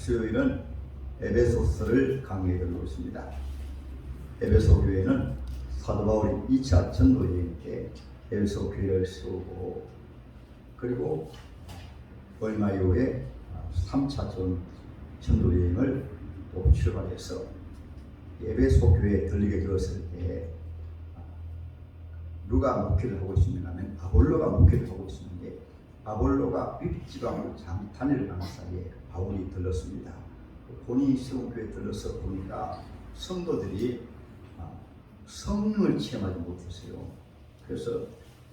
수요일은 에베소서를 강의해 드리고 있습니다. 에베소 교회는 사도 바울이 2차 전도 여행 때 에베소 교회를 세우고, 그리고 얼마 이후에 3차 전도 여행을 또 출발해서 에베소 교회에 들리게 되었을 때 누가 목회를 하고 있느냐 하면 아볼로가 목회를 하고 있었는데, 아볼로가 윗지방으로 잠시 단일을 가는 사이에 바울이 들렀습니다. 본인이 세운 교회에 들러서 보니까 성도들이 성령을 체험하지 못했어요. 그래서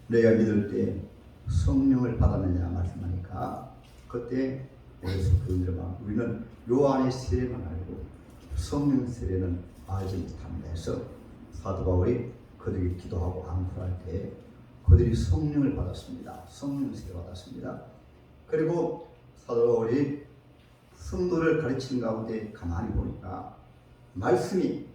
내가 믿을 때 성령을 받았느냐 말씀하니까, 그때 에베소 교인들은 우리는 요한의 세례만 알고 성령 세례는 알지 못합니다 해서 사도 바울이 그들이 기도하고 안수할 때 그들이 성령을 받았습니다. 성령 세례 받았습니다. 그리고 사도 바울이 성도를 가르치는 가운데 가만히 보니까 말씀이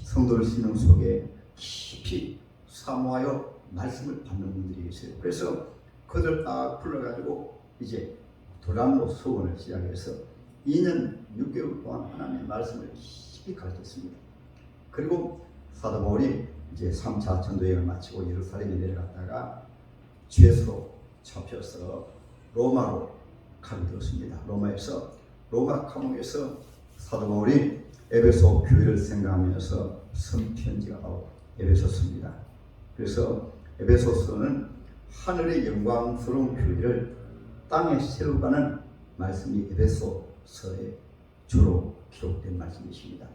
성도를 심령 속에 깊이 사모하여 말씀을 받는 분들이 있어요. 그래서 그들 딱 불러가지고 이제 도란노 수원을 시작해서 2년 6개월 동안 하나님의 말씀을 깊이 가르쳤습니다. 그리고 사도 바울이 이제 3차 전도여행을 마치고 예루살렘에 내려갔다가 죄수로 잡혀서 로마로 가게 되었습니다. 로마 감옥에서 사도 바울이 에베소 교회를 생각하면서 쓴 편지가 바로 에베소서입니다. 그래서 에베소서는 하늘의 영광스러운 교회를 땅에 세우가는 말씀이 에베소서에 주로 기록된 말씀이십니다.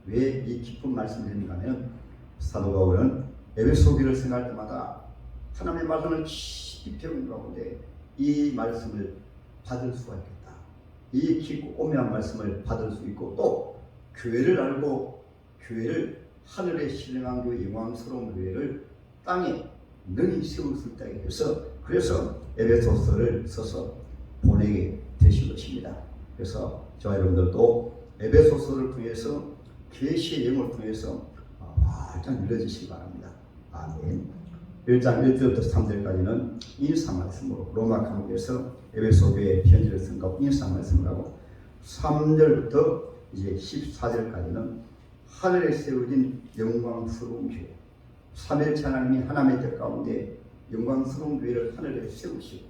왜 이 깊은 말씀을 드리는가 하면, 사도 바울은 에베소 교회를 생각할 때마다 하나님의 말씀을 깊이 배우는 가운데 이 말씀을 받을 수가 있겠다. 이 깊고 오묘한 말씀을 받을 수 있고, 또 교회를 알고 교회를 하늘의 신령한 교회, 영광스러운 교회를 땅에 능히 세울 수 있다 해서, 그래서 에베소서를 써서 보내게 되신 것입니다. 그래서 저와 여러분들도 에베소서를 통해서 계시의 영을 통해서 활짝 열려지시기 바랍니다. 아멘. 1장 1절부터 3절까지는 인사 말씀으로 로마 감옥에서 에베소 교회에 편지를 쓴 거 인사 말씀을 하고, 3절부터 이제 14절까지는 하늘에 세워진 영광스러운 교회, 삼일체 하나님이 하나님의 뜻 가운데 영광스러운 교회를 하늘에 세우시고,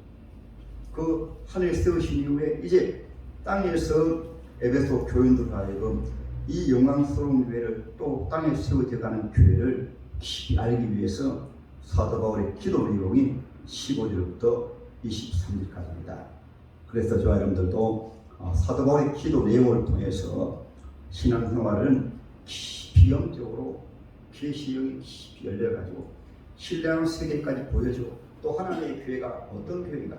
그 하늘에 세우신 이후에 이제 땅에서 에베소 교인들 하여금 이 영광스러운 교회를 또 땅에 세워져가는 교회를 깊이 알기 위해서 사도 바울의 기도 내용이 15절부터 23절까지입니다. 그래서 저와 여러분들도 사도 바울의 기도 내용을 통해서 신앙생활은 깊이 영적으로 계시형이 깊이 열려가지고 신뢰하는 세계까지 보여주고, 또 하나님의 교회가 어떤 교회인가,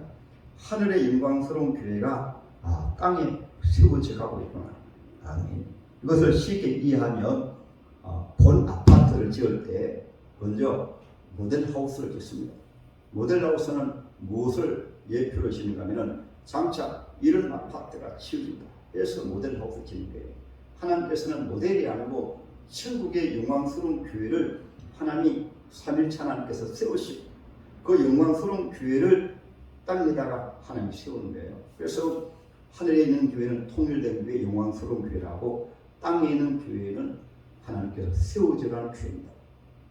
하늘의 영광스러운 교회가 땅에 세워져 가고 있구나. 아멘. 이것을 쉽게 이해하면 본 아파트를 지을 때 먼저 모델하우스를 짓습니다. 모델하우스는 무엇을 예표로 지는가 하면 장차 이런 아파트가 지어진다 해서 모델하우스 짓는 거예요. 하나님께서는 모델이 아니고 천국의 영광스러운 교회를 하나님이 삼일체 하나님께서 세우시고, 그 영광스러운 교회를 땅에다가 하나님이 세우는 거예요. 그래서 하늘에 있는 교회는 통일된 교회, 영광스러운 교회라고, 땅에 있는 교회는 하나님께서 세워져가는 교회입니다.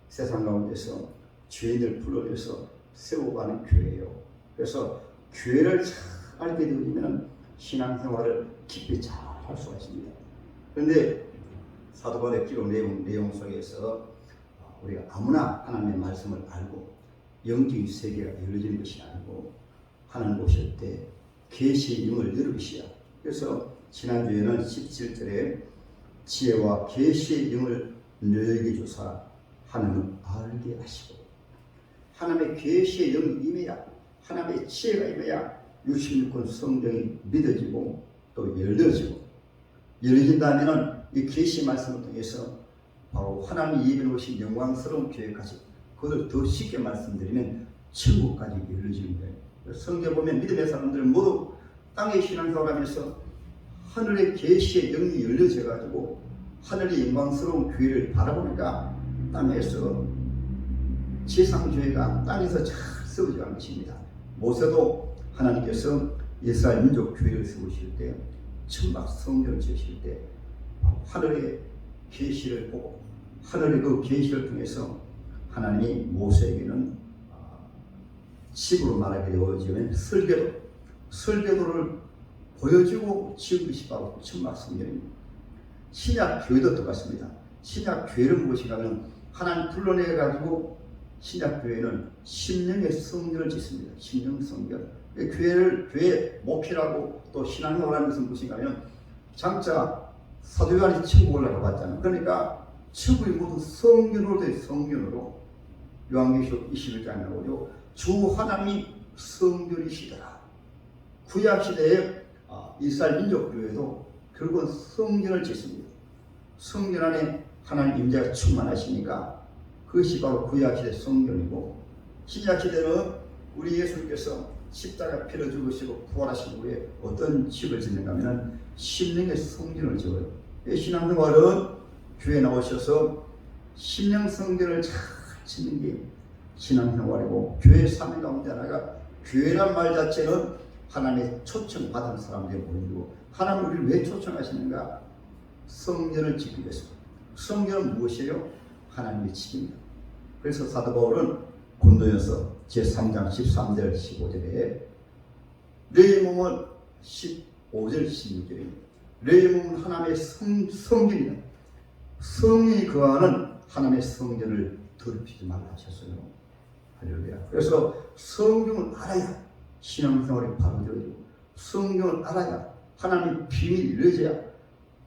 세상 가운데서 죄인을 불러내서 세워가는 교회예요. 그래서 교회를 잘 알게 되면 신앙생활을 깊이 잘 할 수가 있습니다. 그런데 사도 바울의 기록 내용 속에서 우리가 아무나 하나님의 말씀을 알고 영적인 세계가 열려지는 것이 아니고, 하나님 오실 때 계시의 영을 열으시야. 그래서 지난주에는 17절에 지혜와 계시의 영을 너에게 주사 하나님은 알게 하시고, 하나님의 계시의 영이 임해야, 하나님의 지혜가 임해야 66권 성경이 믿어지고 또 열려진다면 이 계시 말씀을 통해서 바로 하나님이 예비해 오신 영광스러운 교회까지, 그것을 더 쉽게 말씀드리면 천국까지 열려지는 거예요. 성경 보면 믿음의 사람들은 모두 땅의 신앙생활하면서 하늘의 계시의 영이 열려져 가지고 하늘의 영광스러운 교회를 바라보니까 땅에서 지상교회가 땅에서 잘 세워져 간 것입니다. 모세도 하나님께서 이스라엘 민족 교회를 세우실 때 천막 성전을 지으실 때 하늘의 계시를 보고 하늘의 그 계시를 통해서 하나님이 모세에게는 집으로 말하게 되어지면 설계도를 보여주고 지은 것이 바로 천막 성전입니다. 신약 교회도 똑같습니다. 신약 교회는 무엇인가 하면 하나님 불러내 가지고 신약 교회는 심령의 성전을 짓습니다. 심령 성전. 교회 목회라고 또 신앙생활하는 것은 무엇인가 하면 장차 사도 요한이 천국을 올라가봤잖아요. 그러니까 천국이 모두 성전으로 돼 성전으로 요한계시록 21장에 나오죠. 주 하나님이 성전이시더라. 구약 시대에 이스라엘 민족 교회도 결국은 성전을 짓습니다. 성전 안에 하나님 임재가 충만하시니까 그것이 바로 구약 시대 성전이고, 신약 시대는 우리 예수님께서 십자가 피를 죽으시고 부활하신 후에 어떤 집을 짓는가 하면 심령의 성전을 지어요. 신앙생활은 교회에 나오셔서 심령 성전을 잘 짓는 게 신앙생활이고, 교회 사명 가운데 하나가 교회란 말 자체는 하나님의 초청받은 사람들이 모이고, 하나님 우리를 왜 초청하시는가? 성전을 짓기 위해서. 성전은 무엇이에요? 하나님의 집입니다. 그래서 사도 바울은 고린도전서 제3장 13절 15절에 너희 몸은 15절 16절입니다. 너희 몸은 하나님의 성전이다. 성령이 거하는 하나님의 성전을 더럽히지 말라 하셨어요. 할렐루야. 그래서 성경을 알아야 신앙생활이 바로져지고, 성경을 알아야 하나님의 비밀이 이루어져야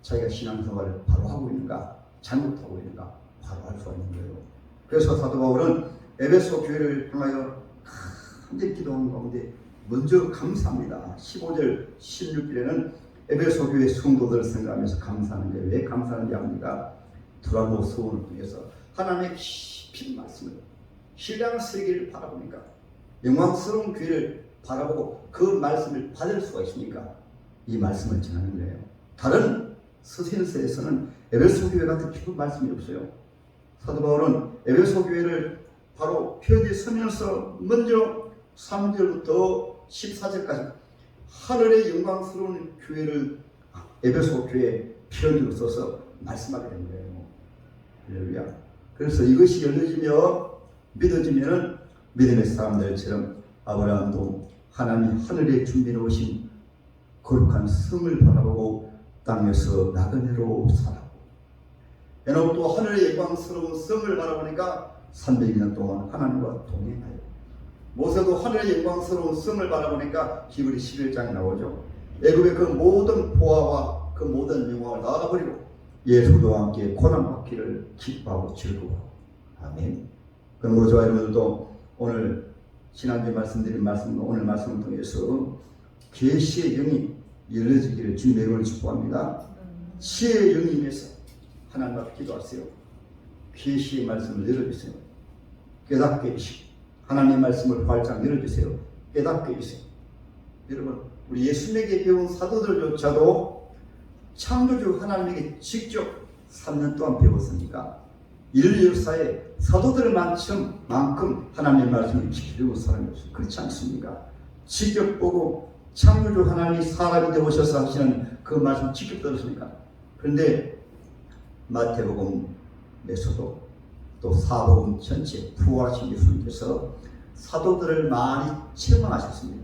자기가 신앙생활을 바로 하고 있는가 잘못하고 있는가 바로 알 수가 있는 거예요. 그래서 사도 바울은 에베소 교회를 향하여 간절히 기도하는 가운데 먼저 감사합니다. 15절 16절에는 에베소 교회 성도들을 생각하면서 감사하는데, 왜 감사하는지 압니까? 두라모 서원을 통해서 하나님의 깊은 말씀을, 신앙 세계를 바라보니까, 영광스러운 교회를 바라보고 그 말씀을 받을 수가 있으니까 이 말씀을 전하는 거예요. 다른 서신서에서는 에베소 교회 같은 깊은 말씀이 없어요. 사도 바울은 에베소 교회를 바로 편지 서면서 먼저 3절부터 14절까지 하늘의 영광스러운 교회를 에베소 교회 편지로 써서 말씀하게 된 거예요. 할렐루야. 그래서 이것이 열려지며 믿어지면은 믿음의 사람들처럼 아브라함도 하나님 하늘에 준비해 오신 거룩한 성을 바라보고 땅에서 나그네로 살았고, 에녹도 하늘의 영광스러운 성을 바라보니까 300년 동안 하나님과 동행하여, 모세도 하늘의 영광스러운 성을 바라보니까 히브리 11장에 나오죠. 애굽의 그 모든 보화와 그 모든 영광을 다 버리고 예수도 함께 고난받기를 기뻐하고 즐거워하고. 아멘. 그러므로 저와 여러분들도 오늘 지난주에 말씀드린 말씀, 오늘 말씀을 통해서 계시의 영이 열려지기를 주님의 이름으로 축복합니다. 지혜의 영이 임해서 하나님 앞에 기도하세요. 계시의 말씀을 열어주세요. 깨닫게 해주시고 하나님의 말씀을 활짝 열어주세요. 깨닫게 해주세요. 여러분, 우리 예수님에게 배운 사도들조차도 창조주 하나님에게 직접 3년 동안 배웠으니까 인류 역사에 사도들만큼 하나님의 말씀을 깊이 배운 사람이 없어요. 그렇지 않습니까? 직접 보고 창조주 하나님이 사람이 되어오셔서 하시는 그 말씀 직접 들었습니까? 그런데 마태복음에서도 또 사복음 전체 부활하신 예수님께서 사도들을 많이 책망하셨습니다.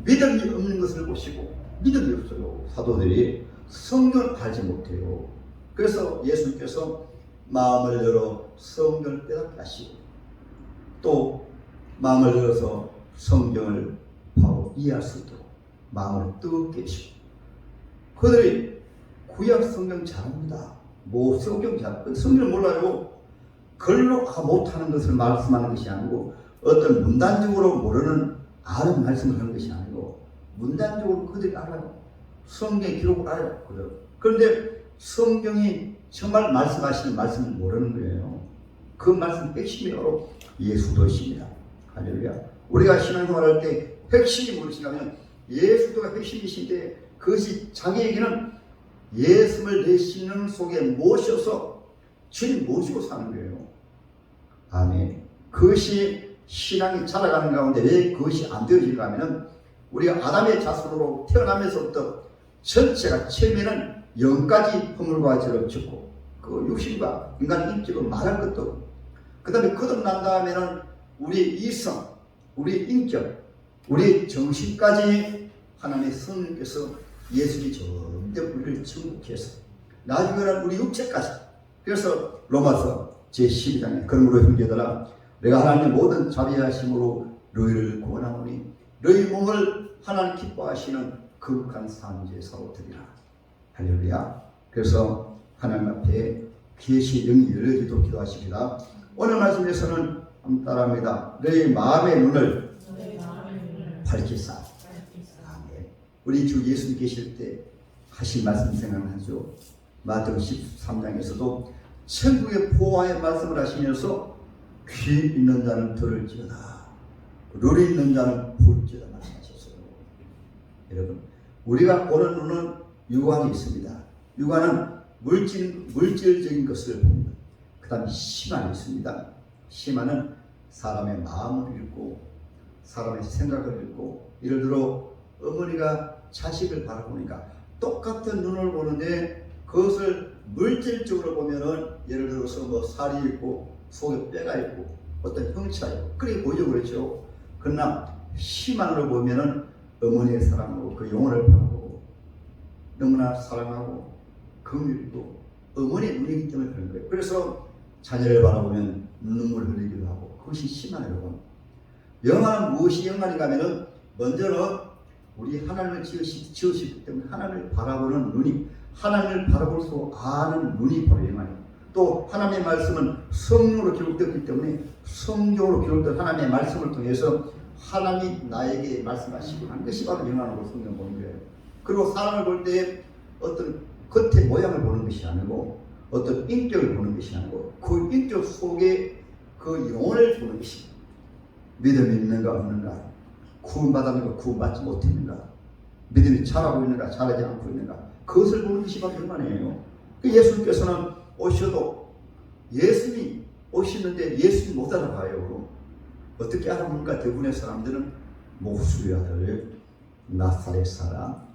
믿음이 없는 것을 보시고, 믿음이 없어요. 사도들이 성경을 알지 못해요. 그래서 예수님께서 마음을 열어 성경을 깨닫게 하시고, 또 마음을 열어서 성경을 바로 이해할 수 있도록 마음을 뜨겁게 해주시고, 그들이 구약 성경 잘합니다. 뭐 성경 성경을 몰라요. 글로 못하는 것을 말씀하는 것이 아니고, 어떤 문단적으로 모르는 아는 말씀을 하는 것이 아니고, 문단적으로 그들이 알아요. 성경의 기록을 알아요. 그런데 성경이 정말 말씀하시는 말씀을 모르는 거예요. 그 말씀 핵심이 바로 예수도십니다. 할렐루야. 우리가 신앙생활할 때 핵심이 무엇이냐면 예수도가 핵심이신데, 그것이 자기에게는 예수를 내 심령 속에 모셔서 주님 모시고 사는 거예요. 아멘. 그것이 신앙이 자라가는 가운데 왜 그것이 안 되어지는가 하면, 우리가 아담의 자손으로 태어나면서부터 전체가 처음에는 영까지 허물과 죄를 짓고 그 육신과 인간의 인격은 말할 것도 없고 그 다음에 거듭난 다음에는 우리의 이성, 우리의 인격, 우리의 정신까지 하나님의 성령께서 예수님이 점점 우리를 정복해서 나중에는 우리 육체까지. 그래서 로마서 제12장에 그러므로 형제들아 내가 하나님의 모든 자비하심으로 너희를 구원하노니 너희 몸을 하나님 기뻐하시는 거룩한 산제사로 드리라. 할렐루야. 그래서 하나님 앞에 계시 영이 열려지도록 기도하십니다. 오늘 말씀에서는 한번 따라합니다. 너희 마음의 눈을 밝히사. 아멘. 우리 주 예수님 계실 때 하신 말씀 생각나죠? 마태복음 13장에서도 천국의 보화의 말씀을 하시면서 귀 있는 자는 들을지어다, 눈이 있는 자는 볼지어다 말씀하셨어요. 여러분, 우리가 보는 눈은 육안이 있습니다. 육안은 물질적인 것을 봅니다. 그 다음에 심안이 있습니다. 심안은 사람의 마음을 읽고 사람의 생각을 읽고, 예를 들어 어머니가 자식을 바라보니까 똑같은 눈을 보는데 그것을 물질적으로 보면은 예를 들어서 뭐 살이 있고 속에 뼈가 있고 어떤 형체가 있고 그렇게 보이죠. 그렇죠. 그러나 심안으로 보면은 어머니의 사랑으로 그 영혼을 바라보고 너무나 사랑하고 긍휼이고 어머니의 눈이기 때문에 그런 거예요. 그래서 자녀를 바라보면 눈물을 흘리기도 하고 그것이 심안이라고 합니다. 영화는 무엇이 영화인가 하면은 먼저는 우리 하나님을 지으시기 때문에 하나님을 바라보는 눈이, 하나님을 바라볼 수 아는 눈이 바로 영화입니다. 또 하나님의 말씀은 성령으로 기록되었기 때문에 성경으로 기록된 하나님의 말씀을 통해서 하나님이 나에게 말씀하시고 한 것이 바로 영화라고 성경 보는 거예요. 그리고 사람을 볼 때 어떤 겉의 모양을 보는 것이 아니고 어떤 인격을 보는 것이 아니고 그 인격 속에 그 영혼을 보는 것입니다. 믿음이 있는가 없는가, 구원받았는가 구원받지 못했는가, 믿음이 잘하고 있는가 잘하지 않고 있는가, 그것을 보는 것이 바로 영안이에요. 예수님께서는 오셔도 예수님이 오시는데 예수님 못 알아봐요. 어떻게 알아보는가? 대부분의 사람들은 목수의 아들, 나사렛 사람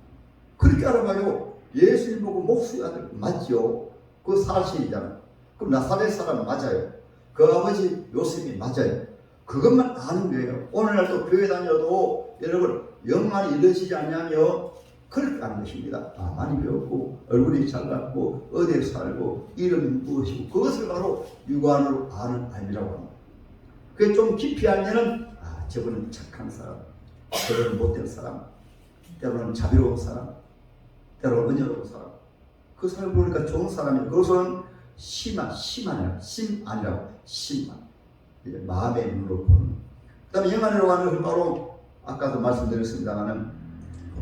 그렇게 알아봐요. 예수님 보고 목수의 아들 맞죠? 그 사실이잖아요. 그럼 나사렛 사람 맞아요. 그 아버지 요셉이 맞아요. 그것만 아는 거예요. 오늘날도 교회 다녀도 여러분 영안이 이루어지지 않냐며 그렇게 아는 것입니다. 아, 많이 배웠고 얼굴이 잘났고 어디에 살고 이름이 무엇이고 그것을 바로 육안으로 아는 알미라고 합니다. 그게 좀 깊이 알면은 아, 저분은 착한 사람, 저분은 못된 사람, 때로는 자비로운 사람, 때로는 은혜로운 사람, 그 사람 보니까 좋은 사람이에요. 그것은 심안이라고, 심안. 마음의 눈으로 보는. 그 다음에 영안이라고 하는 것은 바로 아까도 말씀드렸습니다만은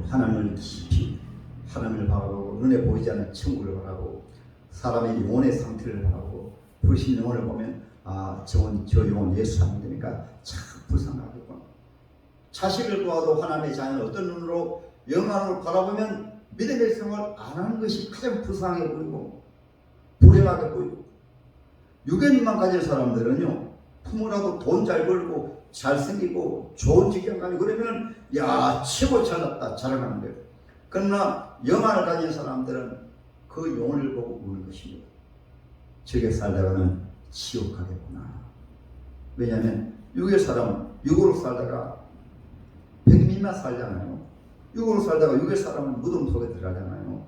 하나님을 깊이, 하나님을 바라보고 눈에 보이지 않는 천국을 바라보고 사람의 영혼의 상태를 바라보고 불신 영혼을 보면 아, 저 영혼 예수 안 믿으니까 참 불쌍하겠구나. 자식을 보아도 하나님의 자녀는 어떤 눈으로 영안으로 바라보면 믿음의 생활을 안 하는 것이 가장 불쌍해 보이고 불행하게 보이고, 육의 눈만 가진 사람들은요 부모라도 돈 잘 벌고 잘생기고 좋은 직장 가면 그러면 야 최고 잘났다 자랑하는 거예요. 그러나 영안을 가진 사람들은 그 영혼을 보고 우는 것입니다. 저게 살다가는 지옥 가겠구나. 왜냐하면 육의 사람은 육으로 살다가 백미만 살잖아요. 육으로 살다가 육의 사람은 무덤 속에 들어가잖아요.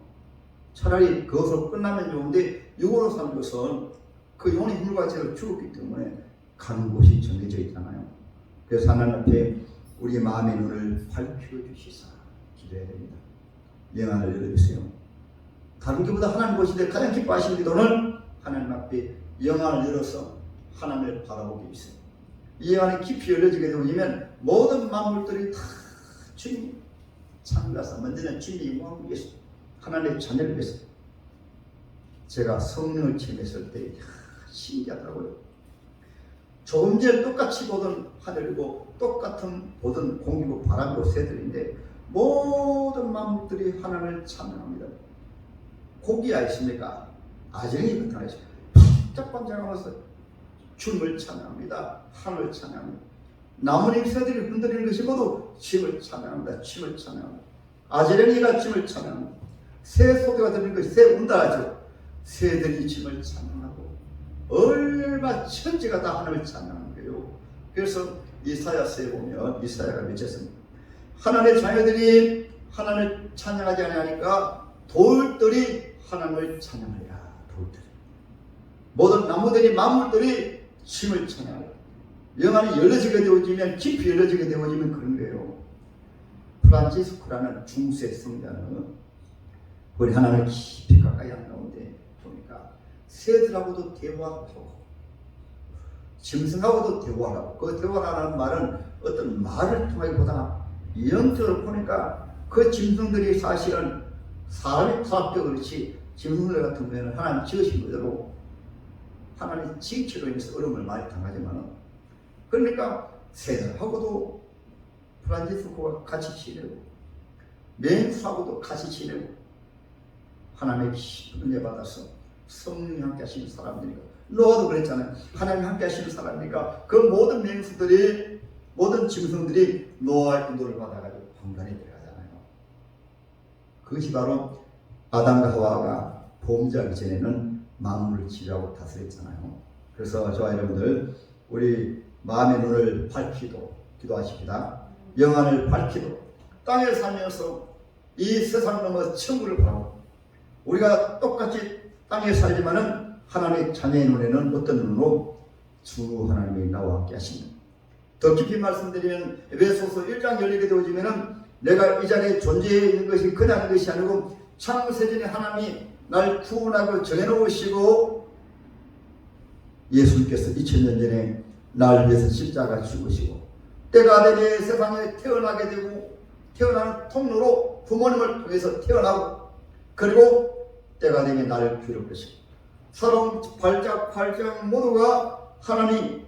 차라리 그것으로 끝나면 좋은데 육으로 사는 것은 그 영혼의 힘과 죄로 죽었기 때문에 가는 곳이 정해져 있잖아요. 그래서 하나님 앞에 우리 마음의 눈을 밝혀주시사 기도해야 됩니다. 영안을 열어주세요. 다른 것보다 하나님 보시되 가장 기뻐하시는 기도는 하나님 앞에 영안을 열어서 하나님을 바라보게 해주세요. 이 영안이 깊이 열려지게 되면 모든 만물들이 다 주님 창조하사 먼저는 주님이 영광을 위해서 하나님의 자녀를 위해서. 제가 성령을 체험했을 때 신기하더라고요. 조금 전에 똑같이 보던 하늘이고 똑같은 보던 공기고 바람이고 새들인데 모든 만물들이 하나님을 찬양합니다. 고기야 있습니까? 아정이 나타나 있습니다. 반짝반짝하면서 주님을 찬양합니다. 하늘을 찬양합니다. 나뭇잎 새들이 흔들리는 것이 모두 주님을 찬양합니다. 주님을 찬양합니다. 아제랭이가 주님을 찬양합니다. 새 소리가 들리는 것이 새 운다하죠. 새들이 주님을 찬양하고 얼마 천지가 다 하나님을 찬양하는 거예요. 그래서 이사야서에 보면 이사야가 맺혔습니다. 하나님의 자녀들이 하나님을 찬양하지 않으니까 돌들이 하나님을 찬양하리라. 돌들. 모든 나무들이 만물들이 주님을 찬양하리라. 영안이 열려지게 되어지면 깊이 열려지게 되어지면 그런 거예요. 프란치스코라는 중세 성자는 우리 하나님을 깊이 가까이 한 가운데 보니까 새들하고도 대화하고 짐승하고도 대화하고 그 대화라는 말은 어떤 말을 통하기보다 영적으로 보니까 그 짐승들이 사실은 사람이 타락되고 그렇지 짐승들 같은 경우에는 하나님 지으신 그대로 하나님 징치로 인해서 어려움을 많이 당하지만 그러니까 새들하고도 프란치스코가 같이 지내고 맹수하고도 같이 지내고 하나님의 은혜 받아서 성령이 함께 하시는 사람들이니까 노아도 그랬잖아요. 하나님 함께 하시는 사람이니까 그 모든 맹수들이 모든 짐승들이 노아의 인도를 받아가지고 방간에 들어가잖아요. 그것이 바로 아담과 하와가 범죄하기 전에는 만물을 지배하고 다스렸잖아요. 그래서 저와 여러분들 우리 마음의 눈을 밝히도 기도하십니다. 영안을 밝히도 땅에 살면서 이 세상 넘어 천국을 바라고 우리가 똑같이 땅에 살지만은 하나님의 자녀의 눈에는 어떤 눈으로 주 하나님이 나와 함께 하시는 더 깊이 말씀드리면 에베소서 1장 열리게 되어지면은 내가 이 자리에 존재해 있는 것이 그냥 것이 아니고 창세전에 하나님이 날 구원하고 정해놓으시고 예수님께서 2000년 전에 날 위해서 십자가 죽으시고 때가 되면 세상에 태어나게 되고 태어나는 통로로 부모님을 통해서 태어나고 그리고 때가 되면 나를 괴롭히시고 사람 발작 모두가 하나님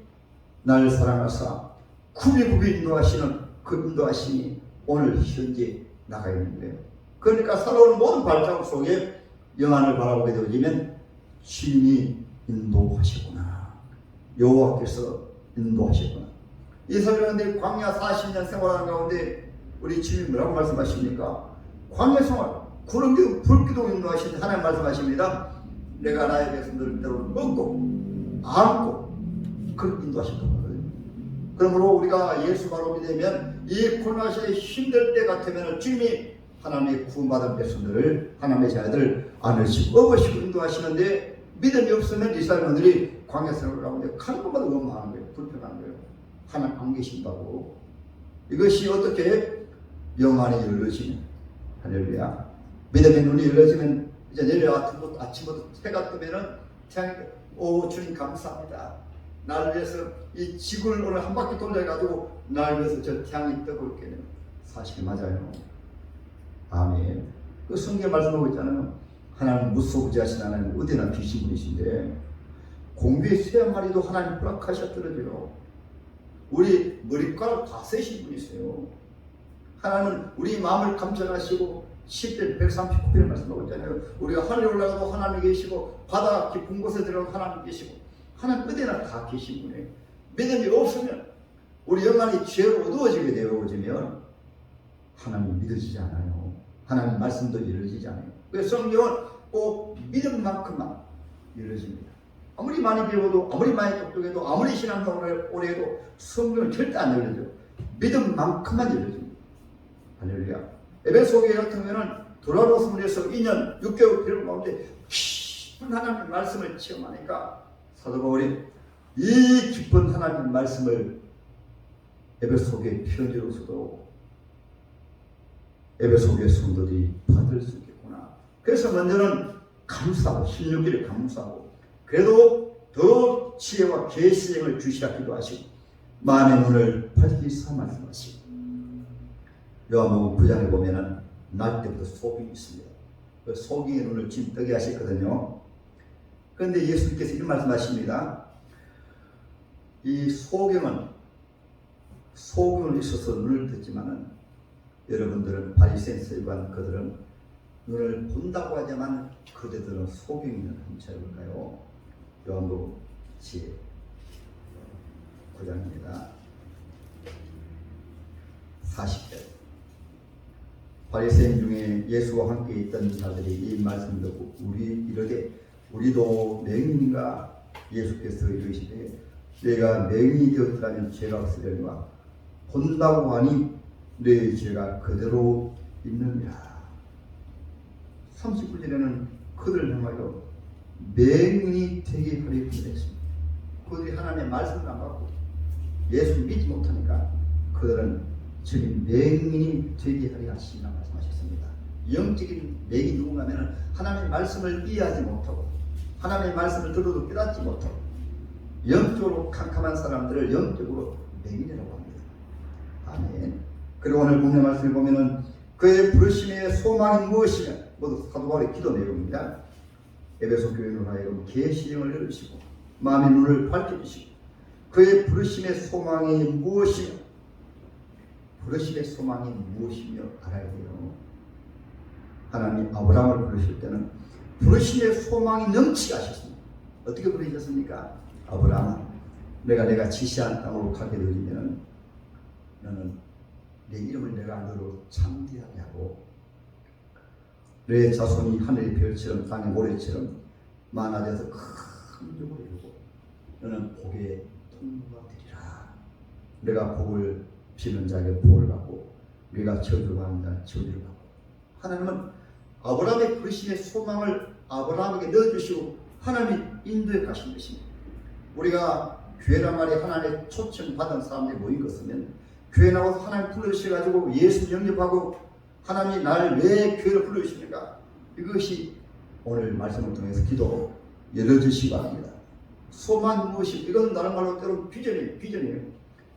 나를 사랑하사 굽이굽이 인도하시는 그 인도하심이 오늘 현재 나가 있는 거예요. 그러니까 살아오는 모든 발자국 속에 영안을 바라보게 되어지면 주님이 인도하시구나. 여호와께서 인도하시구나. 이스라엘인들이 광야 40년 생활하는 가운데 우리 주님이 뭐라고 말씀하십니까? 광야 생활, 구름기둥, 불기둥 인도하시는 하나님 말씀하십니다. 내가 나의 백성들을 먹고 안고 그렇게 인도하신다고 하거든요. 그러므로 우리가 예수 바로 믿으면 이 코로나 시대에 힘들 때 같으면 주님이 하나님의 구원받은 백성들을 하나님의 자녀들을 안으시고 업으시고 인도하시는데 믿음이 없으면 이스라엘인들이 광야 생활을 하는데 가는 것마다 원망하는 거예요. 불평하는 거예요. 하나님 안 계신다고. 이것이 어떻게 영안이 열려지면 할렐루야. 믿음의 눈이 열려지면 이제 내일 아침부터 해가 뜨면은 태양이 오 주님 감사합니다. 나를 위해서 이 지구를 오늘 한 바퀴 돌려가지고 나를 위해서 저 태양이 뜨고 있겠네요. 사실이 맞아요. 아멘. 그 성경 말씀하고 있잖아요. 하나님 무소부지하신 하나님 어디나 계신 분이신데 공기의 새 한 마리도 하나님 허락하셨더라고요. 우리 머리카락 다 세신 분이세요. 하나님은 우리 마음을 감찰하시고 10편 139편에 말씀하고 있잖아요. 우리가 하늘에 올라가도 하나님 계시고 바다 깊은 곳에 들어가도 하나님 계시고 하나님 어디나 다 계신 분이에요. 믿음이 없으면 우리 영안이 죄로 어두워지게 되어지면 하나님 믿어지지 않아요. 하나님 말씀도 이루어지지 않아요. 그래서 성경은 꼭 믿음만큼만 이루어집니다. 아무리 많이 배워도 아무리 많이 똑똑해도 아무리 신앙생활을 오래 해도 성경은 절대 안 열려져. 믿음만큼만 열려집니다. 할렐루야. 에베소교회 같은 경우에는 돌아오스문에서 2년 6개월 기록 가운데 깊은 하나님의 말씀을 체험하니까 사도 바울이 이 깊은 하나님의 말씀을 에베소교회 편지로서도 에베소교회 성도들이 받을 수 있겠구나. 그래서 먼저는 감사하고 16일을 감사하고 그래도 더 지혜와 계시를 주시라 기도하시고 마음의 눈을 밝히사 말씀하시고 요한복음 9장에 보면은 날 때부터 소경이 있습니다. 그 소경의 눈을 지금 뜨게 하셨거든요. 그런데 예수님께서 이런 말씀하십니다. 이 소경은 있어서 눈을 떴지만은 여러분들은 바리새인 서기관 그들은 눈을 본다고 하지만 그들은 소경이 있는 한번 찾아볼까요? 요한복음 9장입니다. 40절 바리새인 중에 예수와 함께 있던 자들이 이 말씀을 듣고 이르되 우리도 맹인인가? 예수께서 이르시되 내가 맹인이 되었더라면 죄가 없으려니와 본다고 하니 내 죄가 그대로 있느니라. 39절에는 그들을 향하여 맹인이 되게 하려 부르셨습니다. 그들이 하나님의 말씀을 안 받고 예수를 믿지 못하니까 그들은 지금 맹인이 되게 하려 하시나 말씀하셨습니다. 영적인 맹인이 누군가 하면 하나님의 말씀을 이해하지 못하고 하나님의 말씀을 들어도 깨닫지 못하고 영적으로 캄캄한 사람들을 영적으로 맹인이라고 합니다. 아멘. 그리고 오늘 본문 말씀을 보면은 그의 부르심의 소망이 무엇이냐? 모두 사도 바울의 기도 내용입니다. 에베소 교인으로 하여금 계시령을 열으시고 마음의 눈을 밝혀주시고 그의 부르심의 소망이 무엇이냐? 부르심의 소망이 무엇이며 알아야 돼요. 하나님 아브라함을 부르실 때는 부르심의 소망이 넘치게 하셨습니다. 어떻게 부르셨습니까? 아브라함아, 내가 지시한 땅으로 가게 되면 너는 내 이름을 내가 너로 창대하게 하고 너의 자손이 하늘의 별처럼 땅의 모래처럼 많아져서 큰 족을 이루고 너는 복의 통로가 되리라. 내가 복을 비는 자에게 복을 받고 네가 저주를 받는 자에게 저주를 받고. 하나님은 아브라함의 부르심의 소망을 아브라함에게 넣어주시고 하나님이 인도해 가신 것입니다. 우리가 교회란 말이 하나님의 초청받은 사람들이 모인 것이면 교회 나와서 하나님 불러주셔가지고 예수 영접하고 하나님이 나를 왜 교회로 불러주십니까? 이것이 오늘 말씀을 통해서 기도 열어주시기 바랍니다. 소망 무엇이? 이건 다른 말로 때로는 비전이에요.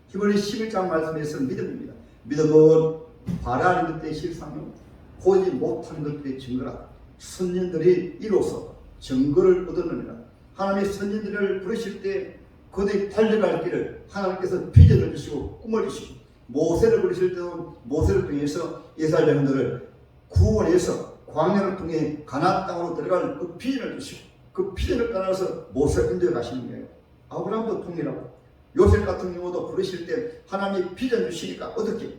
히브리 11장 말씀에서 믿음입니다. 믿음은 바라는 것들의 실상이요 보지 못하는 것들의 증거라. 선진들이 이로써 증거를 얻었느니라. 하나님의 선진들을 부르실 때 그들이 달려갈 길을 하나님께서 비전을 주시고 꿈을 주시고 모세를 부르실 때도 모세를 통해서 이스라엘 백성들을 구원해서 광야를 통해 가나안 땅으로 들어갈 그 비전을 주시고 그 비전을 따라서 모세를 인도해 가시는 거예요. 아브라함도 동일하고 요셉 같은 경우도 부르실 때 하나님이 비전 주시니까 어떻게?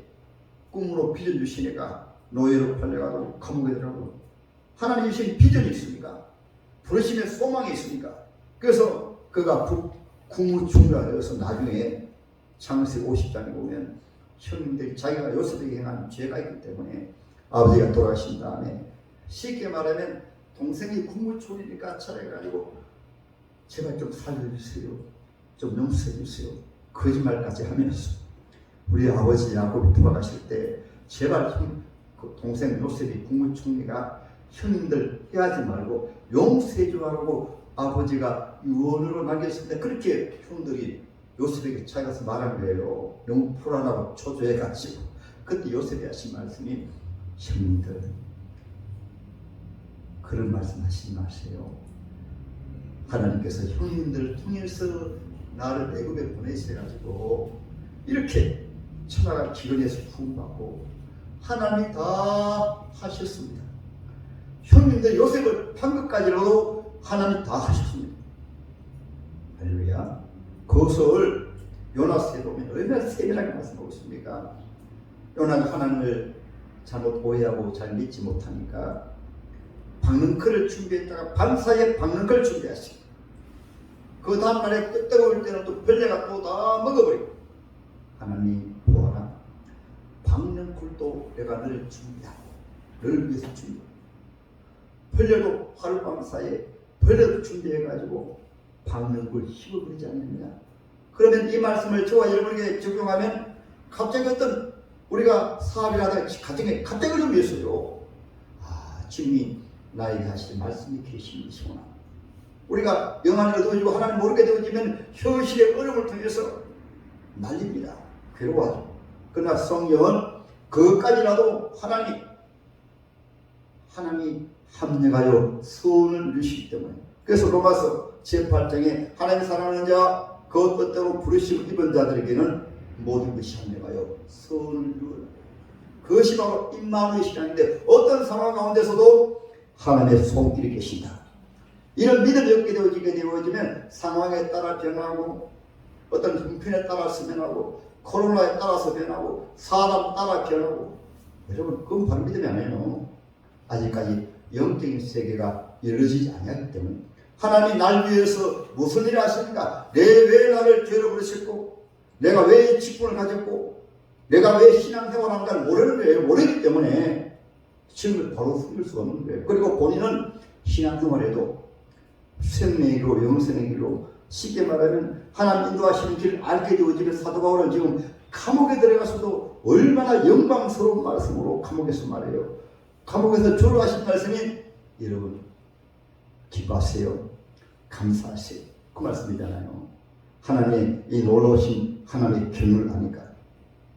꿈으로 비전 주시니까 노예로 팔려가고 감옥에 들어가고 하나님이 주신 비전이 있으니까 부르심의 소망이 있으니까 그래서 그가 국무총리가 되어서 나중에 창세기 50장에 보면 형님들이 자기가 요셉에게 행한 죄가 있기 때문에 아버지가 돌아가신 다음에 쉽게 말하면 동생이 국무총리니까 차려가지고 제발 좀 살려주세요. 좀 용서해주세요. 거짓말까지 하면서 우리 아버지 야곱이 돌아가실 때 제발 그 동생 요셉이 국무총리가 형님들 해하지 말고 용서해주라고 아버지가 유언으로 남겼을 때 그렇게 형들이 요셉에게 찾아가서 말한 거예요. 용풀하라고 초조해가지고 그때 요셉이 하신 말씀이 형님들 그런 말씀 하시지 마세요. 하나님께서 형님들을 통해서 나를 애굽에 보내셔가지고 이렇게 천하가 기근에서 구원받고 하나님이 다 하셨습니다. 형님들 요셉을 판 것까지로도 하나님이 다 하셨습니다. 할렐루야. 그것을 요나스에 보면 얼마나 세밀하게 말씀하고 있습니까? 요나가 하나님을 잘못 오해하고 잘 믿지 못하니까 박는 칼을 준비했다가 밤사이에 박는 칼을 준비하시고 그 다음날에 뜨거울 때는 또 벌레가 또 다 먹어버리고 하나님 보아라 박는 굴도 내가 너를 준비하고 너를 위해서 준비하고 벌레도 하룻밤 사이에 벌레도 준비해가지고 박는 굴 씹어버리지 않느냐. 그러면 이 말씀을 저와 여러분에게 적용하면 갑자기 어떤 우리가 사업이라든가 가정에 갑자기 어려움이 있어요. 주님이 나에게 하실 말씀이 계신 것이구나. 우리가 영안이 어두워지고 하나님 모르게 되어지면 현실의 어려움을 통해서 날립니다. 괴로워하죠. 그러나 성경은 그것까지라도 하나님이 합력하여 선을 이루시기 때문에 그래서 로마서 제8장에 하나님 사랑하는 자 그 뜻대로 부르심을 입은 자들에게는 모든 것이 합력하여 선을 이루어라. 그것이 바로 임마누엘 신앙인데 어떤 상황 가운데서도 하나님의 손길이 계신다. 이런 믿음이 없게 되어지면 상황에 따라 변하고 어떤 형편에 따라서 변하고 코로나에 따라서 변하고 사람 따라 변하고 여러분, 그건 바로 믿음이 아니에요. 아직까지 영적인 세계가 이루어지지 않았기 때문에. 하나님이 날 위해서 무슨 일을 하십니까? 왜 나를 죄로 부르셨고, 내가 왜 직분을 가졌고, 내가 왜 신앙생활을 모르는 거예요. 모르기 때문에 지금을 바로 숨길 수가 없는 거예요. 그리고 본인은 신앙생활에도 생명의 길로, 영생의 길로, 쉽게 말하면 하나님 인도하시는 길을 알게 되어지는 사도 바울은 지금 감옥에 들어가서도 얼마나 영광스러운 말씀으로 감옥에서 말해요. 감옥에서 주로 하신 말씀이 여러분 기뻐하세요. 감사하세요. 그 말씀이잖아요. 하나님의 이 놀라우신 하나님의 경륜을 아니까.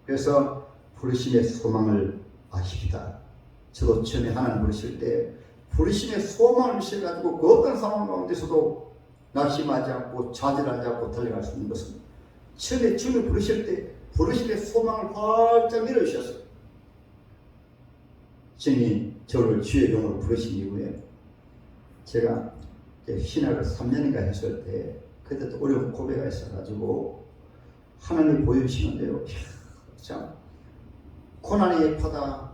그래서 부르심의 소망을 아십시다. 저도 처음에 하나님 부르실 때 부르심의 소망을 주셔가지고 그 어떤 상황 가운데서도 낙심하지 않고 좌절하지 않고 달려갈 수 있는 것은 처음에 주님을 부르실 때 부르심의 소망을 활짝 밀어주셨어요. 주님이 저를 주의 종으로 부르신 이후에 제가 신학을 3년인가 했을 때 그때도 어려운 고백가 있어가지고 하나님이 보여주시는데요. 참 고난의 바다,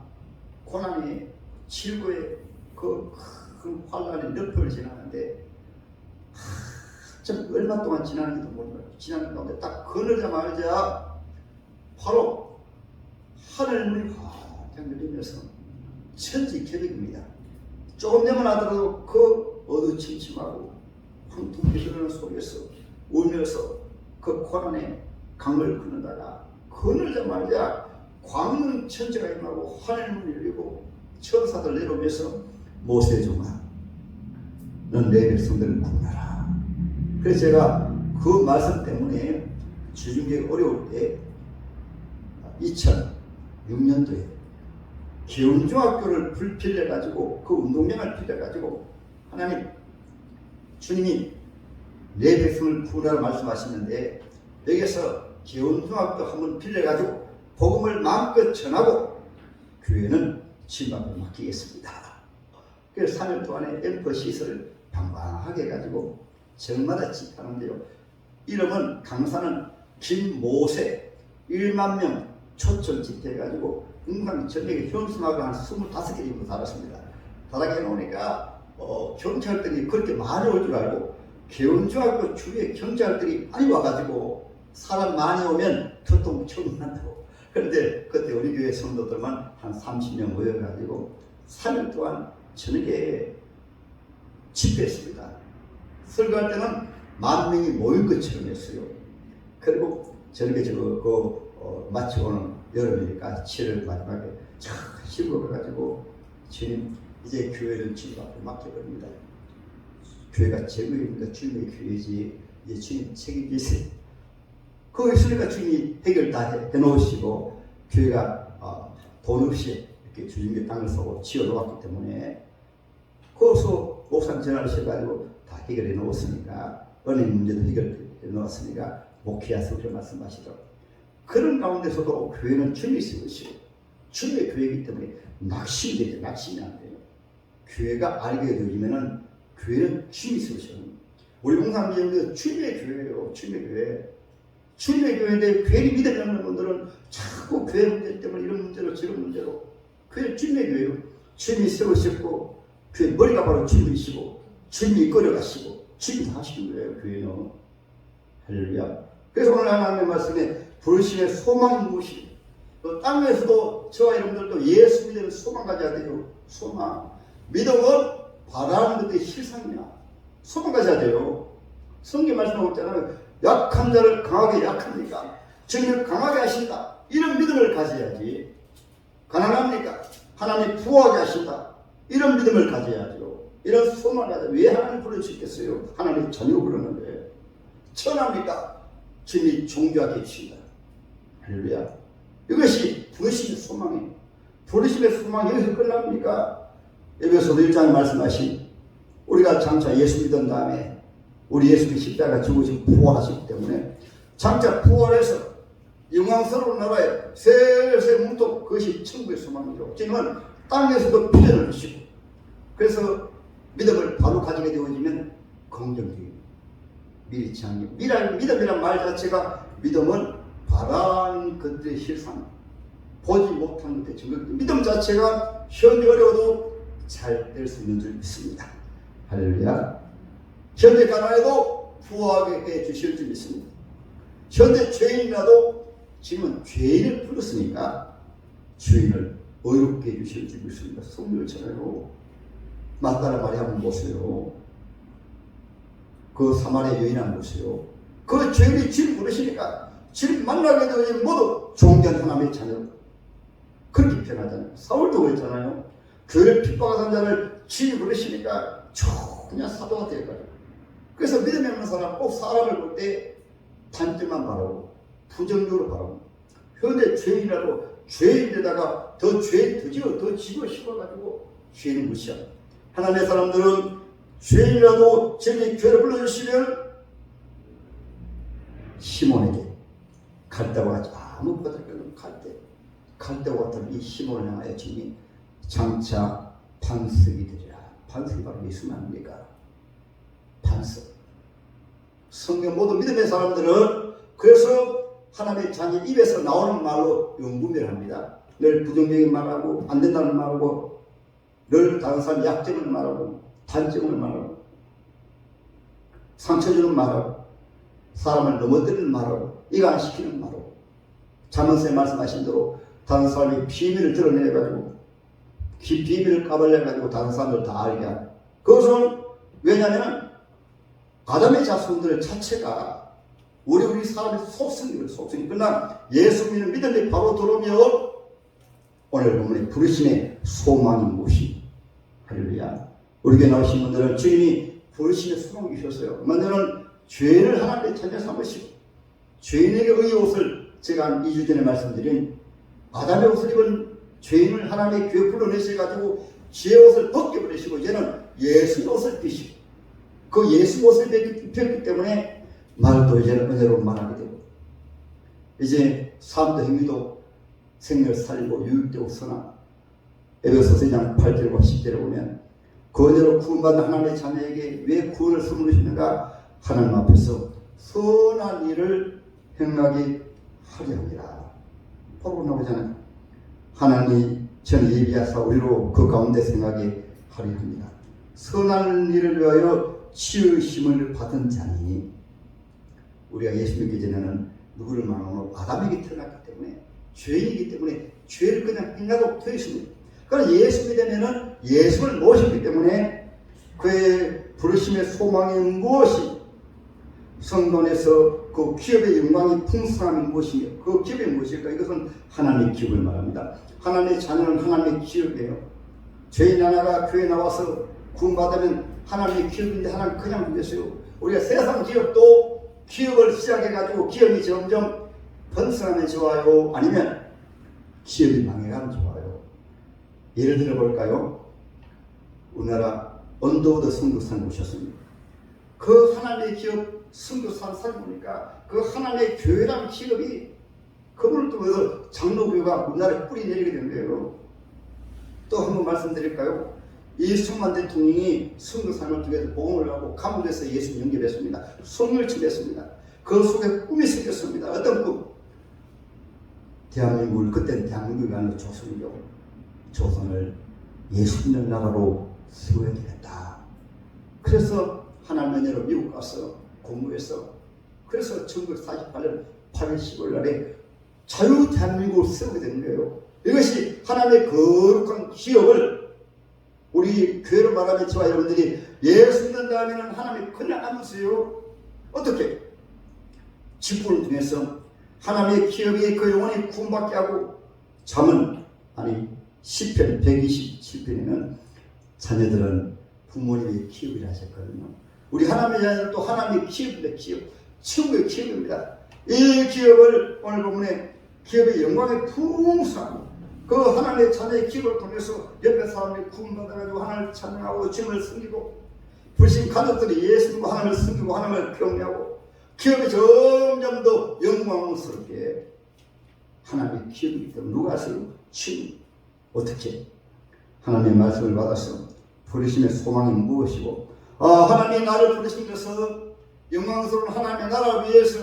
고난의 질고의 그 환란의 늪을 지나는데 좀 얼마 동안 지나는지도 몰라요. 지나는 가운데 딱 거느자마자 바로 하늘문이 활짝 열리면서 천지개벽입니다. 조금 되면 하더라도 그 어두침침하고 황통이 흐르는 속에서 울면서 그 고난의 강을 건너다가 거느자마자 광문 천지가 임하고 하늘문이 열리고 천사들 내려오면서 모세종아 넌 내 백성들을 구원하라. 그래서 제가 그 말씀 때문에 주중계 어려울 때 2006년도에 기원중학교를 빌려가지고 그 운동장을 빌려가지고 하나님 주님이 내 백성을 구원하라 말씀하시는데 여기서 기원중학교 한번 빌려가지고 복음을 마음껏 전하고 교회는 진방을 맡기겠습니다. 그래서 3년 동안에 엠퍼 시설을 방방하게 해가지고 정마다 집하는데요. 이름은 강사는 김모세 1만 명 초청 집회해가지고 응당 전역에 현수막을 한 25개 정도 달았습니다. 달하게 해놓으니까 경찰들이 그렇게 많이 올 줄 알고 개운중학교 주위에 경찰들이 많이 와가지고 사람 많이 오면 교통 처분한다고. 그런데 그때 우리 교회 성도들만 한 30명 모여가지고 3일 동안 저녁에 집회했습니다. 설교할 때는 10,000명이 모인 것처럼 했어요. 그리고 저녁에 마치고는 여름이니까 7월 마지막에 쫙 싣고 가가지고 주님 이제 교회를 주님 앞에 맡겨버립니다. 교회가 제국입니다. 주님의 교회지. 이제 주님 책임지세요. 그거 있으니까 주님이 해결 다 해놓으시고 교회가 돈 없이 이렇게 주님의 땅을 사고 지어놓았기 때문에 거기서 옥상 전화하셔가지고 다 해결해 놓았으니까 은행 문제도 해결해 놓았으니까 목회하서 그렇게 말씀하시더라고요. 그런 가운데서도 교회는 주님이 세우시고 주님의 교회이기 때문에 낙심이 되죠. 낙심이 안 돼요. 교회가 알게 되어지면은 교회는 주님이 세우시는 거예요. 우리 공산주의는 주님의 교회예요. 주님의 교회. 주님의 교회인데 괜히 믿음이 없는 분들은 자꾸 교회 문제 때문에 이런 문제로 저런 문제로 교회 주님의 교회예요. 주님이 세우셨고 교회 머리가 바로 주님이시고 주님이 이끌어가시고 주님이 하시는 거예요. 교회는. 할렐루야. 그래서 오늘 하나님의 말씀에 부르심의 소망이 무엇이에요? 또 땅에서도 저와 여러분들도 예수 믿는 소망 가져야 돼요. 소망. 믿음은 바라는 것들이 실상이야. 소망 가져야 돼요. 성경 말씀하고 있잖아요. 약한 자를 강하게 약합니까? 주님을 강하게 하신다. 이런 믿음을 가져야지. 가난합니까? 하나님 부하게 하신다. 이런 믿음을 가져야죠. 이런 소망을 가져. 왜 하나님 부를 수 있겠어요? 하나님 전혀 그러는데. 천합니까? 주님이 존귀하게 해주신다. 할렐루야. 이것이 부르심의 소망이에요. 부르심의 소망이 여기서 끝납니까? 에베소서 1장에 말씀하신 우리가 장차 예수 믿은 다음에 우리 예수님이 십자가 죽으시고 부활하시기 때문에 장차 부활해서 영광스러운 나라에 세세 문도 그것이 천국의 소망이죠. 지금은 땅에서도 비전을 주시고 그래서 믿음을 바로 가지게 되어지면 긍정적입니다. 미리치 않게 믿음이란 말 자체가 믿음은 바라는 것들의 실상 보지 못한 것의 증거. 믿음 자체가 현재 어려워도 잘 될 수 있는 줄 믿습니다. 할렐루야. 현재 가난해도 부하게 해 주실 줄 믿습니다. 현재 죄인이라도 지금은 죄인을 불렀으니까 주인을 어렵게 해주실 줄 믿습니다. 성령처럼요. 막다라 마리아 한번 보세요. 그 사마리아 여인 한번 보세요. 그 죄인이 주인 부르시니까 주인 만나게 되면 모두 종된 하나님의 자녀. 그렇게 표현하잖아요. 사울도 그랬잖아요. 교회를 핍박하는 자를 주인 부르시니까 그냥 사도가 되어가지고. 그래서 믿음이 없는 사람 꼭 사람을 볼 때 단점만 바라고 부정적으로 바라고 현재 죄인이라도 죄인에다가 더 지고 싶어가지고 죄인을 무시하고 하나님의 사람들은 죄인이라도 제게 죄를 불러주시면 시몬에게 갈대와 같이 아무 거들거든 갈대와 같은 이 시몬을 향하여 주님이 장차 반석이 되리라. 반석이 바로 예수 아닙니까? 반석. 성경 모든 믿음의 사람들은 그래서 하나님의 자녀 입에서 나오는 말로 용분별합니다. 늘 부정적인 말하고 안 된다는 말하고 늘 다른 사람 약점을 말하고 단점을 말하고 상처 주는 말하고 사람을 넘어뜨리는 말하고 이간시키는 말하고 잠언서에 말씀하신 대로 다른 사람이 비밀을 드러내가지고 비밀을 까발려가지고 다른 사람들 다 알게 하고 그것은 왜냐하면 아담의 자손들 자체가 우리 사람의 속성이 그러나 예수 믿는 믿음이 바로 들어오면 오늘 본문의 부르심의 소망이 무엇이 할렐루야. 우리 교회 나오신 분들은 주님이 부르심의 소망이 주셨어요. 먼저는 죄를 하나님의 자녀 삼으시고 죄인에게 의의 옷을 제가 한 2주 전에 말씀드린 아담의 옷을 입은 죄인을 하나님의 교회 불러내셔가지고 죄의 옷을 벗겨버리시고 이제는 예수의 옷을 입히시고 그 예수 옷을 입혔기 때문에 말도 이제는 은혜로 말하게 되고 이제 삶도 행위도 생명을 살리고 유익되고 선한 에베소서 2장 8절과 10절에 보면 그 은혜로 구원받은 하나님의 자녀에게 왜 구원을 선물하시는가 하나님 앞에서 선한 일을 행하게 하려 합니다. 바로 나오잖아요. 하나님 전 예비하사 우리로 그 가운데 생각하게 하려 합니다. 선한 일을 위하여 치유심을 받은 자니 우리가 예수 믿기 전에는 누구를 말하면 아담에게 태어났기 때문에 죄인이기 때문에 죄를 그냥 행하고 되어 있습니다. 그러나 예수 믿으면은 예수를 모셨기 때문에 그의 부르심의 소망이 무엇이 성도에서 그 기업의 영광이 풍성함이 무엇이며 그 기업이 무엇일까? 이것은 하나님의 기업을 말합니다. 하나님의 자녀는 하나님의 기업이에요. 죄인 하나가 교회에 나와서 구원받으면 하나님의 기업인데 하나님 그냥 믿으세요. 우리가 세상 기업도 기업을 시작해가지고 기업이 점점 번성하면 좋아요? 아니면 기업이 망해가면 좋아요? 예를 들어 볼까요? 우리나라 언더우드 선교사님 오셨습니다. 그 하나님의 기업 선교사를 살펴보니까 그 하나님의 교회라는 기업이 그분을 통해서 장로교회가 우리나라에 뿌리 내리게 된 거예요. 또 한 번 말씀드릴까요? 이승만 대통령이 선교사님을 통해서 복음을 하고 감옥에서 예수 연결했습니다. 손을 치렀습니다. 그 속에 꿈이 생겼습니다. 어떤 꿈? 대한민국을 그때는 대한민국이 아니라 조선이죠. 조선을 예수 믿는 나라로 세워야 되겠다. 그래서 하나님의 은혜로 미국 가서 공부해서 그래서 1948년 8월 15일 날에 자유 대한민국을 세우게 된 거예요. 이것이 하나님의 거룩한 기업을 우리 교회로 말하면 저와 여러분들이 예수 믿는다면 하나님이 그냥 안 주세요. 어떻게? 직분을 통해서 하나님의 기업이 그 영혼이 구원받게 하고 시편 127편에는 자녀들은 부모님의 기업이라 하셨거든요. 우리 하나님의 자녀는 또 하나님의 기업입니다. 천국의 기업입니다. 이 기업을 오늘 본문에 기업의 영광의 풍성함 그 하나님의 자녀의 기업을 통해서 옆에 사람들이 구원받아가지고 하나님을 찬양하고 주님을 섬기고 불신 가족들이 예수님과 하나님을 섬기고 하나님을 경외하고 기업이 점점 더 영광스럽게 하나님의 기업이기 때문에 누가 하세요? 주님. 어떻게? 하나님의 말씀을 받아서 부르심의 소망이 무엇이고 하나님이 나를 부르신 것은 영광스러운 하나님의 나라를 위해서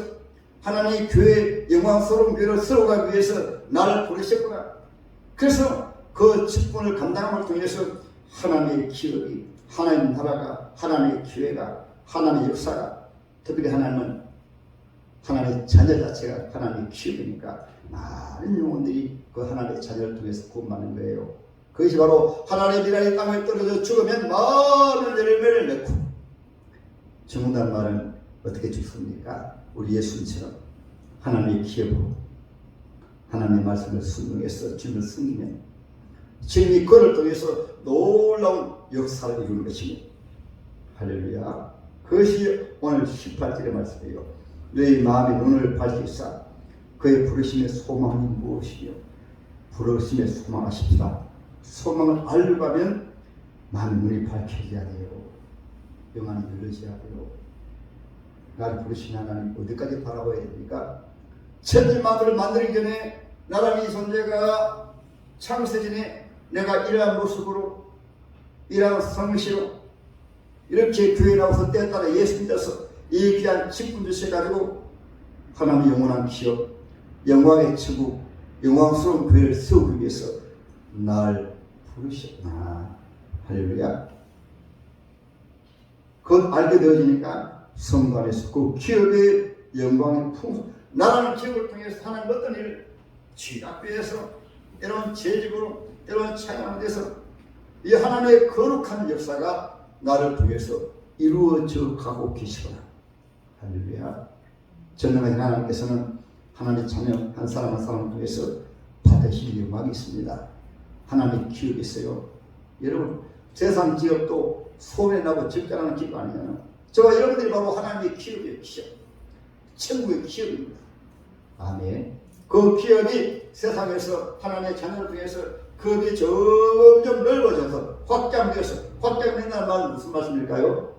하나님이 교회, 영광스러운 교회를 세워가기 위해서 나를 부르셨구나. 그래서 그 직분을 감당함을 통해서 하나님의 기업이, 하나님 나라가, 하나님의 교회가, 하나님의 역사가, 특별히 하나님은 하나님의 자녀 자체가 하나님의 기업이니까 많은 영혼들이 그 하나님의 자녀를 통해서 구원받는 거예요. 그것이 바로 하나님의 미랄이 땅에 떨어져 죽으면 많은 열매를 맺고, 죽는다는 말은 어떻게 죽습니까? 우리 예수님처럼 하나님의 기업으로 하나님의 말씀을 순종해서 주님을 섬기면 주님이 그를 통해서 놀라운 역사를 이루는 것입니다. 할렐루야. 그것이 오늘 18절의 말씀이에요. 너희 마음의 눈을 밝히사 그의 부르심의 소망이 무엇이며 부르심에 소망하십시다. 소망을 알고 가면 마음의 눈이 밝혀져야 돼요. 영안이 열려져야 돼요. 나를 부르신 하나님 어디까지 바라봐야 됩니까? 천지 만물을 만들기 전에 나라는 이 존재가 창세 전에 내가 이러한 모습으로, 이러한 성시로 이렇게 교회 나와서 때에 따라 예수 믿어서 이 귀한 직분 주셔가지고 하나님의 영원한 기업, 영광의 천국, 영광스러운 교회를 세우기 위해서 날 부르셨구나. 할렐루야. 그걸 알게 되어지니까 성도 안에서 그 기업의 영광의 풍성, 나라는 기업을 통해서 하나님 어떤 일을 취약비해서 이런 재직으로 이런 찬양하는 데서 이 하나님의 거룩한 역사가 나를 통해서 이루어져 가고 계시구나. 할렐루야. 전능하신 하나님께서는 하나님의 자녀 한 사람 한 사람을 통해서 받으실 영광이 있습니다. 하나님의 기업이 있어요. 여러분, 세상 기업도 소문나고 적절한 기업 아니잖아요. 저와 여러분들이 바로 하나님의 기업이에요. 기업. 천국의 기업입니다. 아멘. 그 기업이 세상에서 하나님의 자녀를 통해서 그업이 점점 넓어져서 확장되어서, 확장된다는 말은 무슨 말씀일까요?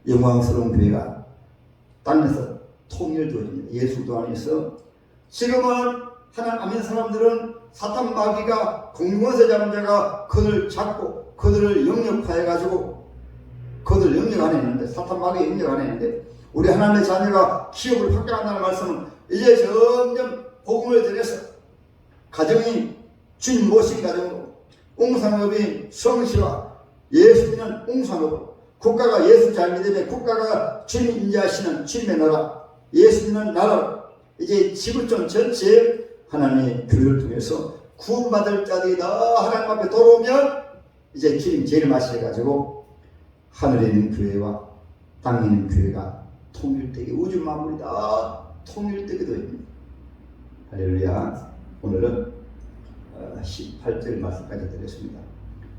영광스러운 교회가 땅에서 통일되어집니다. 예수도 안에서. 지금은 하나님 아멘 사람들은 사탄 마귀가 공무원세 잡은 자가 그들을 잡고 그들을 영역화해가지고 그들을 영역 안 했는데, 사탄 마귀 영역 안 했는데, 우리 하나님의 자녀가 기업을 확장한다는 말씀은 이제 점점 복음을 전해서 가정이 주님 모신 가정으로, 웅상업이 성시와 예수 믿는 웅상업으로, 국가가 예수 잘 믿으면 국가가 주님 인자하시는 주님의 나라, 예수 믿는 나라로 이제 지구촌 전체에 하나님의 교회를 통해서 구원받을 자들이 다 하나님 앞에 돌아오면 이제 주님 죄를 마셔가지고 하늘에 있는 교회와 땅에 있는 교회가 통일되게, 우주 만물이 다 통일되게 됩니다. 할렐루야. 오늘은 18절 말씀까지 드렸습니다.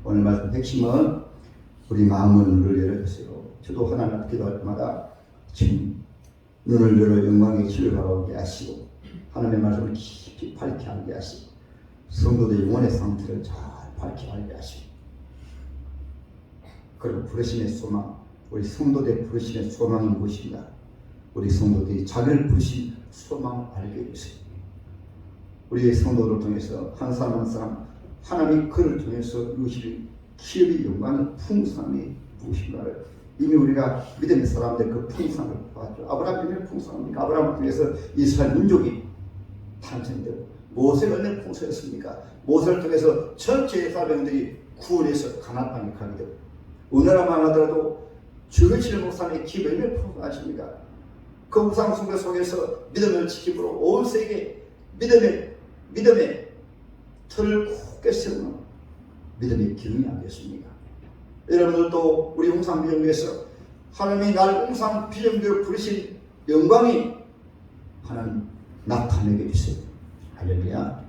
오늘 말씀 핵심은 우리 마음의 눈을 열어주세요. 저도 하나님 앞에 기도할 때마다 주님 눈을 열어 영광의 주를 바라보게 하시고 하나님의 말씀을 깊이 밝게 알게 하시고 성도들의 영혼의 상태를 잘 밝게 알게 하시고, 그리고 부르심의 소망, 우리 성도들의 부르심의 소망이 무엇인가, 우리 성도들이 자기를 부르신 소망을 알게 해주세요. 우리의 성도를 통해서 한 사람 한 사람 하나님이 그를 통해서 이루실 기업의 영광의 풍성함이 무엇인가를 이미 우리가 믿음의 사람들 그 풍성을 보았죠. 아브라함의 풍성합니까? 아브라함을 통해서 이스라엘 민족이 탄생되고, 모세가 얼마나 풍성했습니까? 모세를 통해서 전체 사람들이 구원해서 가나안 땅에 가게 되고, 오늘만 하더라도 주르실 목사님의 기업이 얼마나 풍성하십니까? 그 우상 숭배 속에서 믿음을 지킴으로 온 세계 믿음의 틀을 굳게 세우는 믿음의 기둥이 아니겠습니까? 여러분들도 우리 웅상비전교회에서 하나님이 날 웅상비전교회 부르신 영광이 하나님 나타내게 해주세요. 할렐루야.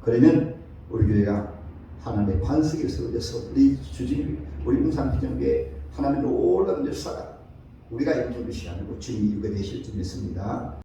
그러면 우리 교회가 하나님의 반석에 세워져서 우리 주주님, 우리 웅상비전교회 하나님의 놀라운 역사가 우리가 이루는 것이 아니고 주님이 이루게 되실 줄 믿습니다.